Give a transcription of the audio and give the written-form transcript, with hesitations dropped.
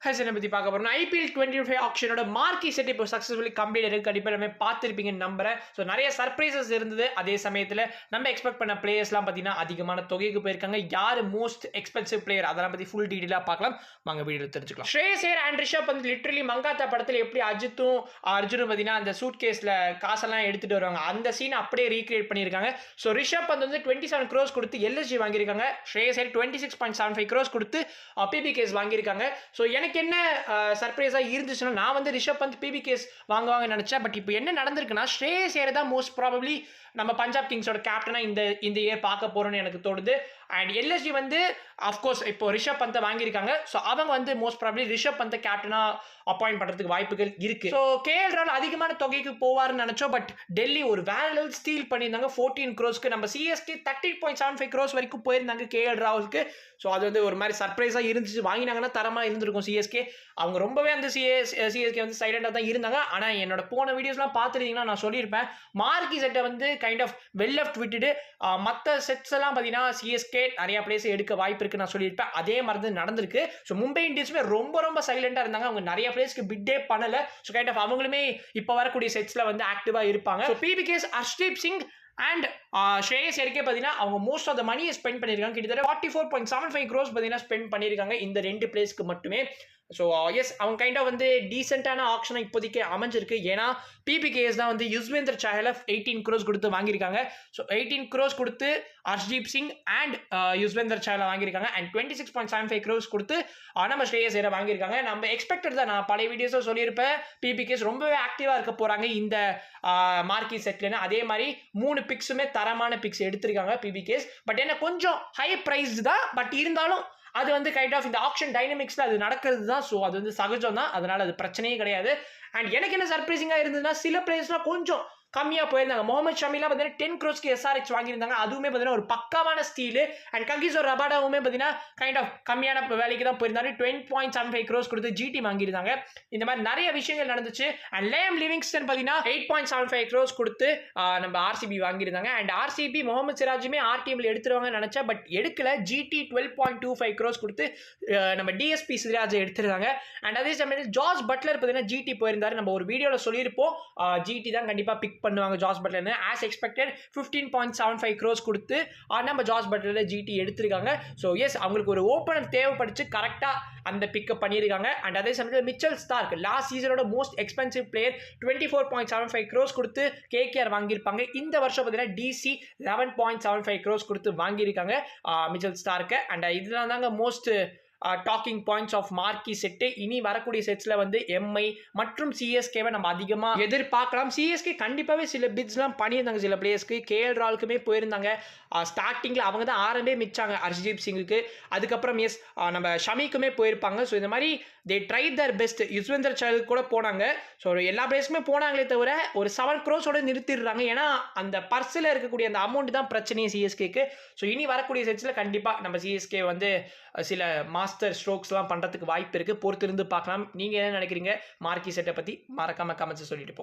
ஹசனை பற்றி பார்க்க போகிறோம். IPL 25 ஆக்ஷனோட மார்க்கி செட் இப்போ சக்ஸஸ்ஃபுல்லி கம்ப்ளீட் இருக்கு. கண்டிப்பாக நம்ம பார்த்துருப்பீங்கன்னு நம்புறேன். ஸோ நிறைய சர்ப்ரைசஸ் இருந்தது. அதே சமயத்தில் நம்ம எக்ஸ்பெக்ட் பண்ண பிளேயர்ஸ்லாம் பார்த்தீங்கன்னா அதிகமான தொகைக்கு போயிருக்காங்க. யார் மோஸ்ட் எக்ஸ்பென்சிவ் பிளேயர் அதெல்லாம் பற்றி ஃபுல் டீட்டெயிலாக பார்க்கலாம். வாங்க வீடியோவில் தெரிஞ்சுக்கலாம். ஸ்ரேயஸ் ஐயர் அண்ட் ரிஷப் வந்து லிட்டரலி மங்காத்தா படத்தில் எப்படி அஜித்தும் அர்ஜுனும் பார்த்தீங்கன்னா அந்த சூட் கேஸில் காசெல்லாம் எடுத்துகிட்டு வருவாங்க, அந்த சீனை அப்படியே ரீக்ரியேட் பண்ணியிருக்காங்க. ஸோ ரிஷப் வந்து 27 crores கொடுத்து LSG வாங்கியிருக்காங்க. ஸ்ரேயஸ் ஐயர் 26.75 crores கொடுத்து PBKs வாங்கியிருக்காங்க. ஸோ எனக்கு என்ன சர்ப்ரைஸாக இருந்துச்சுன்னா, நான் வந்து ரிஷப் பந்த் PBKs வாங்குவாங்கன்னு நினச்சேன். பட் இப்போ என்ன நடந்திருக்குன்னா, ஸ்ரேயஸ் ஐயர் தான் மோஸ்ட் ப்ராபப்ளி நம்ம பஞ்சாப் கிங்ஸோட கேப்டனாக இந்த இயர் பார்க்க போகிறோன்னு எனக்கு தோணுது. அண்ட் LSG வந்து அஃப்கோர்ஸ் இப்போ ரிஷப் பந்தை வாங்கியிருக்காங்க. ஸோ அவங்க வந்து மோஸ்ட் ப்ராபப்ளி ரிஷப் பந்தை கேப்டனாக அப்பாயிண்ட் பண்ணுறதுக்கு வாய்ப்புகள் இருக்குது. ஸோ KL ராகுல் அதிகமான தொகைக்கு போவார்னு நினச்சோம். பட் டெல்லி ஒரு வேற லெவல் ஸ்டீல் பண்ணியிருந்தாங்க 14 crores. நம்ம CSK 30.75 crores வரைக்கும் போயிருந்தாங்க KL ராகுலுக்கு. ஸோ அது வந்து ஒரு மாதிரி சர்ப்ரைஸாக இருந்துச்சு. வாங்கினாங்கன்னா தரமாக இருந்திருக்கும் CSK. அவங்க ரொம்பவே அந்த CSK வந்து சைலண்டாக தான் இருந்தாங்க. ஆனால் என்னோட போன வீடியோஸ்லாம் பார்த்துருந்தீங்கன்னா நான் சொல்லியிருப்பேன், மார்க்கி செட்டை வந்து கைண்ட் ஆஃப் வெல் லெஃப்ட் விட்டுட்டு மற்ற செட்ஸ் எல்லாம் பார்த்தீங்கன்னா CSK நிறைய பிளேஸ் எடுக்க வாய்ப்பு இருக்குன்னு நான் சொல்லியிருப்பேன். அதே மாதிரி தான் நடந்திருக்கு. ஸோ மும்பை இந்தியன்ஸுமே ரொம்ப சைலண்டாக இருந்தாங்க. அவங்க நிறைய பிளேஸ்க்கு பிட்டே பண்ணல. ஸோ கைண்ட் ஆஃப் அவங்களுமே இப்போ வரக்கூடிய செட்ஸில் வந்து ஆக்டிவாக இருப்பாங்க. So PBKs Harshdeep Singh and Shreyas ஐயருக்கே பார்த்தீங்கன்னா அவங்க மோஸ்ட் ஆஃப் த மணியை ஸ்பெண்ட் பண்ணியிருக்காங்க. கிட்டத்தட்ட 44.75 crores பார்த்தீங்கன்னா ஸ்பெண்ட் பண்ணியிருக்காங்க இந்த 2 பிளேஸ்க்கு மட்டுமே. ஸோ எஸ் அவங்க கைண்ட் ஆஃப் வந்து டீசென்டான ஆப்ஷனாக இப்போதைக்கு அமைஞ்சிருக்கு. ஏன்னா PBKs தான் வந்து யுஸ்வேந்தர் சாஹலை 18 crores கொடுத்து வாங்கியிருக்காங்க. ஸோ 18 crores கொடுத்து ஹர்ஷ்தீப் சிங் அண்ட் யுஸ்வேந்தர் சாஹலை வாங்கியிருக்காங்க. அண்ட் 26.75 crores கொடுத்து நம்ம ஸ்ரேயஸ் ஐயரை வாங்கியிருக்காங்க. நம்ம எக்ஸ்பெக்டட் தான், நான் பழைய வீடியோஸில் சொல்லியிருப்பேன், PBKs ரொம்பவே ஆக்டிவாக இருக்க போகிறாங்க இந்த மார்க்கி செட்லன்னு. அதே மாதிரி 3 பிக்ஸுமே தரமான பிக்ஸ் எடுத்திருக்காங்க PBKs. பட் என்ன கொஞ்சம் ஹை ப்ரைஸ் தான். பட் இருந்தாலும் அது வந்து கைண்ட் ஆஃப் இந்த ஆக்ஷன் டைனமிக்ஸில் அது நடக்கிறது தான். ஸோ அது வந்து சகஜம் தான். அதனால் அது பிரச்சனையே கிடையாது. அண்ட் எனக்கு என்ன சர்ப்ரைசிங்காக இருந்ததுன்னா, சில பிளேயர்ஸ்லாம் கொஞ்சம் கம்மியாக போயிருந்தாங்க. முகமது ஷமிலாம் பார்த்தீங்கன்னா 10 crores SRH வாங்கியிருந்தாங்க. அதுவுமே பார்த்தீங்கன்னா ஒரு பக்காவான ஸ்டீலு. அண்ட் ககிசோர் ரபாடாவுமே பார்த்தீங்கன்னா கைண்ட் ஆஃப் கம்மியான வேலைக்கு தான் போயிருந்தாரு. 20.75 crores கொடுத்து GT வாங்கியிருந்தாங்க. இந்த மாதிரி நிறைய விஷயங்கள் நடந்துச்சு. அண்ட் லேம் லிவிங்ஸ்டன் பார்த்தீங்கன்னா 8.75 crores கொடுத்து நம்ம RCB வாங்கியிருந்தாங்க. அண்ட் RCB முகமது சிராஜுமே RTMல எடுத்துருவாங்கன்னு நினச்சா, பட் எடுக்கல. GT 12.25 crores கொடுத்து நம்ம DSP சிராஜை எடுத்துருந்தாங்க. அண்ட் அதே சமயத்தில் ஜார்ஜ் பட்லர் பார்த்தீங்கன்னா GT போயிருந்தாரு. நம்ம ஒரு வீடியோவில் சொல்லியிருப்போம், GT தான் கண்டிப்பாக பிக் பண்ணுவாங்க ஜார்ஜ் பட்லர்னு. ஆஸ் எக்ஸ்பெக்டட் 15.75 crores கொடுத்து நம்ம ஜார்ஜ் பட்லர் GT எடுத்திருக்காங்க. ஸோ எஸ் அவங்களுக்கு ஒரு ஓப்பனர் தேவைப்படுச்சு, கரெக்டாக அந்த பிக்கப் பண்ணியிருக்காங்க. அண்ட் அதே சமயத்தில் மிச்சல் ஸ்டார்க் லாஸ்ட் சீசனோட மோஸ்ட் எக்ஸ்பென்சிவ் பிளேயர் 24.75 crores கொடுத்து KKR வாங்கியிருப்பாங்க. இந்த வருஷம் பார்த்தீங்கன்னா DC 11.75 crores கொடுத்து வாங்கியிருக்காங்க மிச்சல் ஸ்டார்க்கு. அண்ட் இதெல்லாம் தாங்க most talking points of marquee set. இனி வரக்கூடிய செட்ஸில் வந்து MI மற்றும் CSKவை நம்ம அதிகமாக எதிர்பார்க்கலாம். CSK கண்டிப்பாகவே சில பிட்ஸ்லாம் பண்ணியிருந்தாங்க சில பிளேயர்ஸ்க்கு. KL ராகுலுக்குமே போயிருந்தாங்க. ஸ்டார்டிங்கில் அவங்க தான் ஆரம்பே மிச்சாங்க ஹர்ஷ்தீப் சிங்குக்கு. அதுக்கப்புறம் எஸ் நம்ம ஷமிக்குமே போயிருப்பாங்க. ஸோ இந்த மாதிரி they try their best. Yuzvendra சாஹலுக்கு கூட போனாங்க. ஸோ எல்லா பிளேயர்ஸுமே போனாங்களே தவிர ஒரு 7 crores நிறுத்திடுறாங்க. ஏன்னா அந்த பர்ஸில் இருக்கக்கூடிய அந்த அமௌண்ட் தான் பிரச்சனையே CSKக்கு. ஸோ இனி வரக்கூடிய செட்ஸில் கண்டிப்பாக நம்ம CSK வந்து சில மாஸ்டர் ஸ்ட்ரோக்ஸ்லாம் பண்ணுறதுக்கு வாய்ப்பு இருக்குது. பொறுத்திருந்து பார்க்கலாம். நீங்கள் என்ன நினைக்கிறீங்க மார்க்கி செட்டை பற்றி? மறக்காமல் கமெண்ட்ஸ் சொல்லிட்டு போங்க.